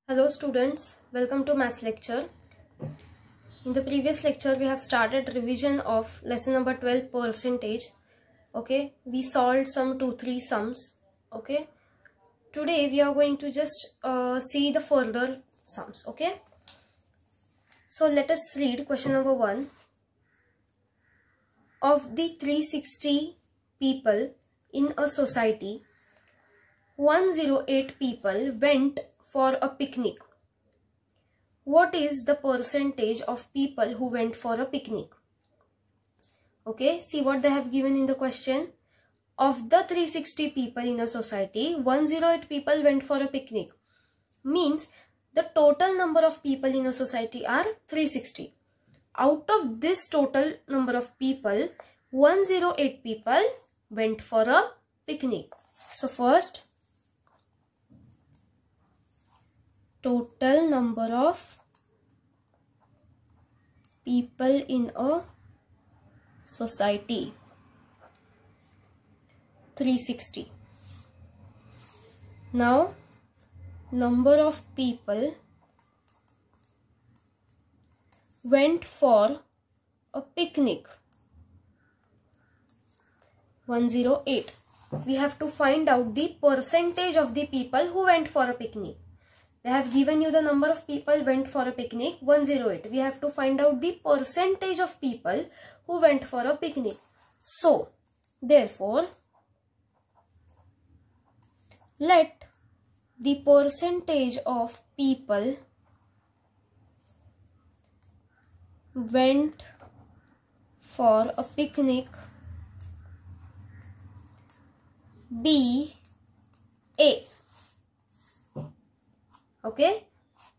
Hello students, welcome to maths lecture. In the previous lecture we have started revision of lesson number 12 percentage. Okay, we solved some 2-3 sums. Okay, today we are going to just see the further sums. Okay, so let us read question number 1. Of the 360 people in a society, 108 people went for a picnic. What is the percentage of people who went for a picnic? Okay, see what they have given in the question. Of the 360 people in a society, 108 people went for a picnic. Means the total number of people in a society are 360. Out of this total number of people, 108 people went for a picnic. So first, total number of people in a society, 360. Now number of people went for a picnic, 108. We have to find out the percentage of the people who went for a picnic. They have given you the number of people went for a picnic, 108. We have to find out the percentage of people who went for a picnic. So, therefore, let the percentage of people went for a picnic be A. Okay,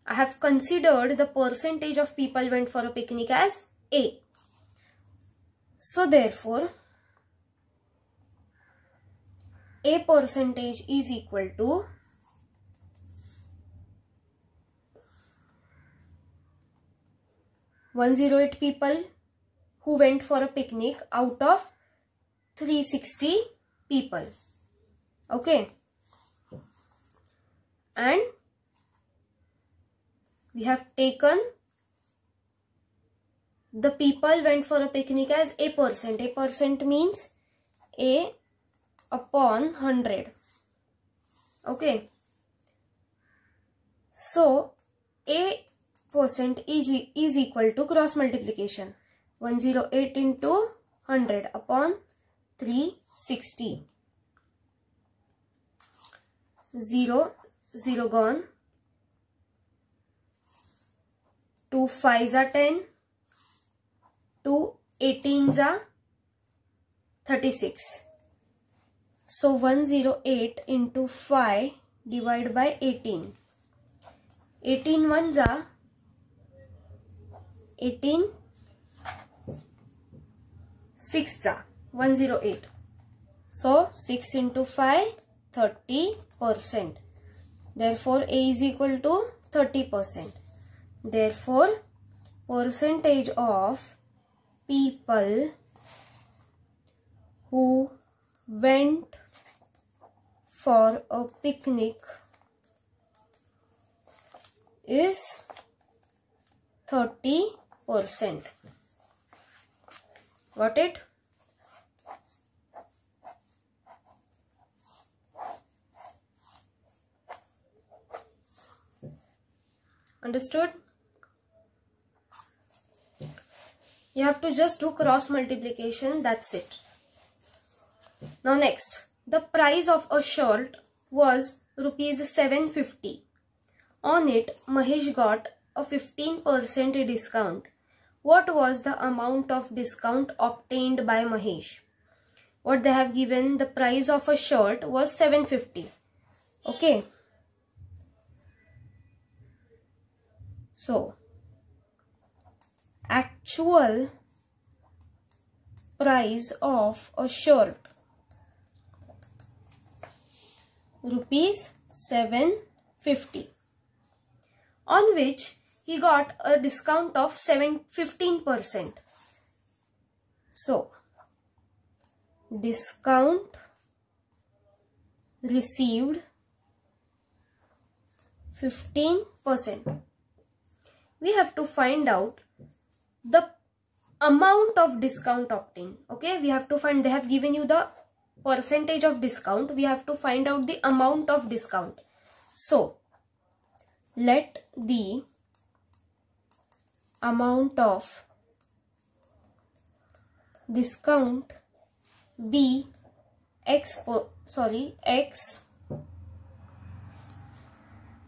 I have considered the percentage of people went for a picnic as A. So therefore, A percentage is equal to 108 people who went for a picnic out of 360 people. Okay, and we have taken the people went for a picnic as A percent. A percent means A upon 100. Okay, so A percent is equal to cross multiplication, 108 into 100 upon 360. 0, 0 gone. 2 5s are 10. 2 18s are 36. So 108 into 5 divided by 18. 18 ones are 18. 6s are 108. So 6 into 5, 30%. Therefore, A is equal to 30%. Therefore, percentage of people who went for a picnic is 30%. Got it? Understood? You have to just do cross multiplication, that's it. Now next, the price of a shirt was rupees 750. On it, Mahesh got a 15% discount. What was the amount of discount obtained by Mahesh? What they have given, the price of a shirt was 750. Okay. So, actual price of a shirt, rupees 750, on which he got a discount of 15%. So, discount received 15%. We have to find out the amount of discount obtained. Okay, we have to find, they have given you the percentage of discount. We have to find out the amount of discount. So let the amount of discount be x.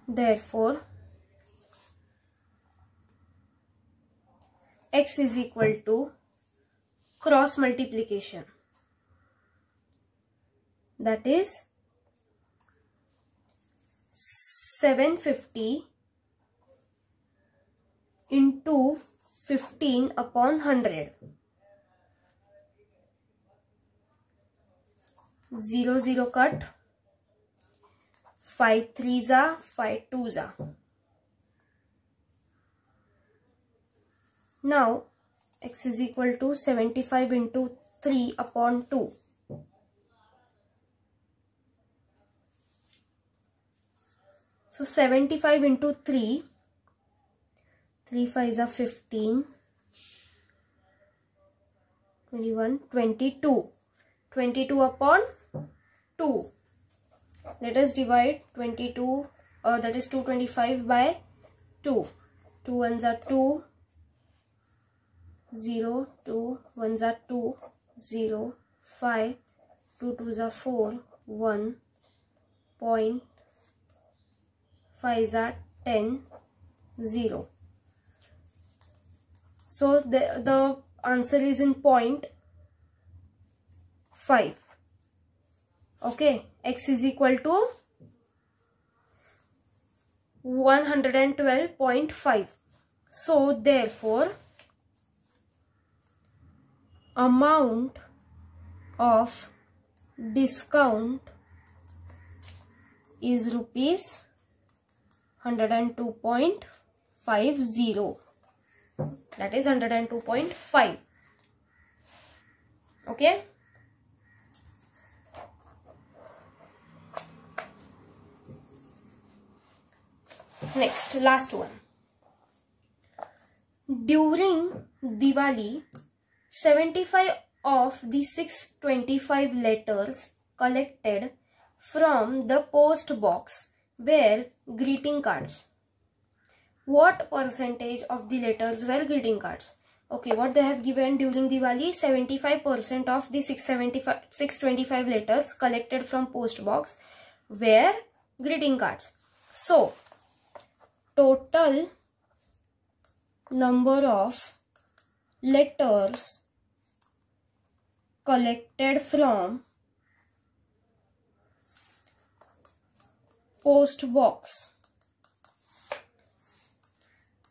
Therefore x is equal to cross multiplication, that is 750 into 15 upon 100. 0 0 cut, 5 3s are 5 2s are. Now x is equal to 75 into 3 upon 2. So 75 into 3, 3 5s are 15, 21, 22. 22 upon 2. Let us divide 22, that is 225 by 2. 2 ones are 2, 0, 2 ones are 2, 0, 5, 2 twos are 4, 1, point, 5s are 10, 0. So the answer is in 0.5. Okay, x is equal to 112.5. So therefore amount of discount is rupees 102.50. That is 102.5. Okay. Next, last one. During Diwali, 75 of the 625 letters collected from the post box were greeting cards. What percentage of the letters were greeting cards? Okay, what they have given during Diwali, 75% of the 625 letters collected from post box were greeting cards. So total number of letters collected from post box,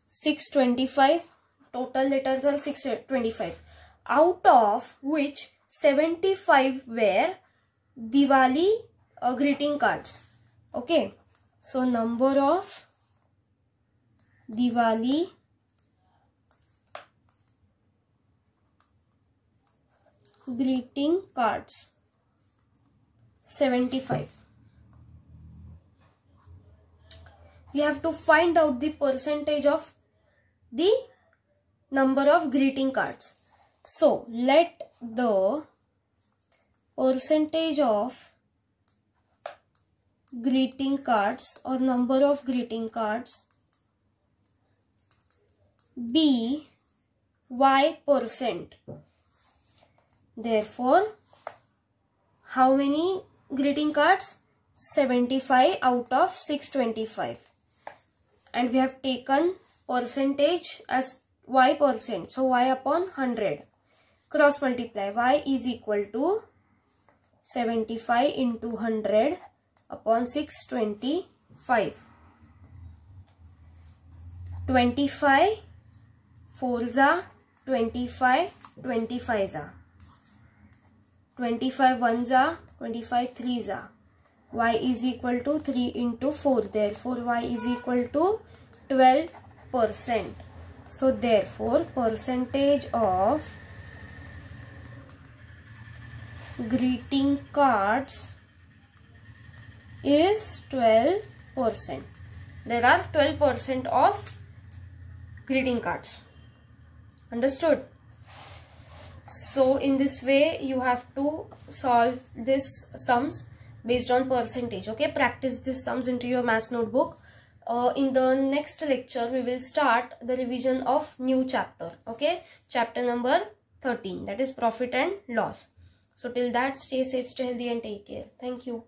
625. Total letters are 625, out of which 75 were Diwali greeting cards. Okay, so number of Diwali greeting cards, 75. We have to find out the percentage of the number of greeting cards. So let the percentage of greeting cards or number of greeting cards be y%. Therefore, how many greeting cards? 75 out of 625. And we have taken percentage as y%. So y upon 100. Cross multiply. Y is equal to 75 into 100 upon 625. 25 4s are 25, 25s are 25 1s are 25 3s are. Y is equal to 3 into 4. Therefore, y is equal to 12%. So, therefore, percentage of greeting cards is 12%. there are 12% of greeting cards. Understood? So in this way you have to solve this sums based on percentage. Okay, practice these sums into your maths notebook. In the next lecture we will start the revision of new chapter. Okay, chapter number 13, that is profit and loss. So till that, stay safe, stay healthy and take care. Thank you.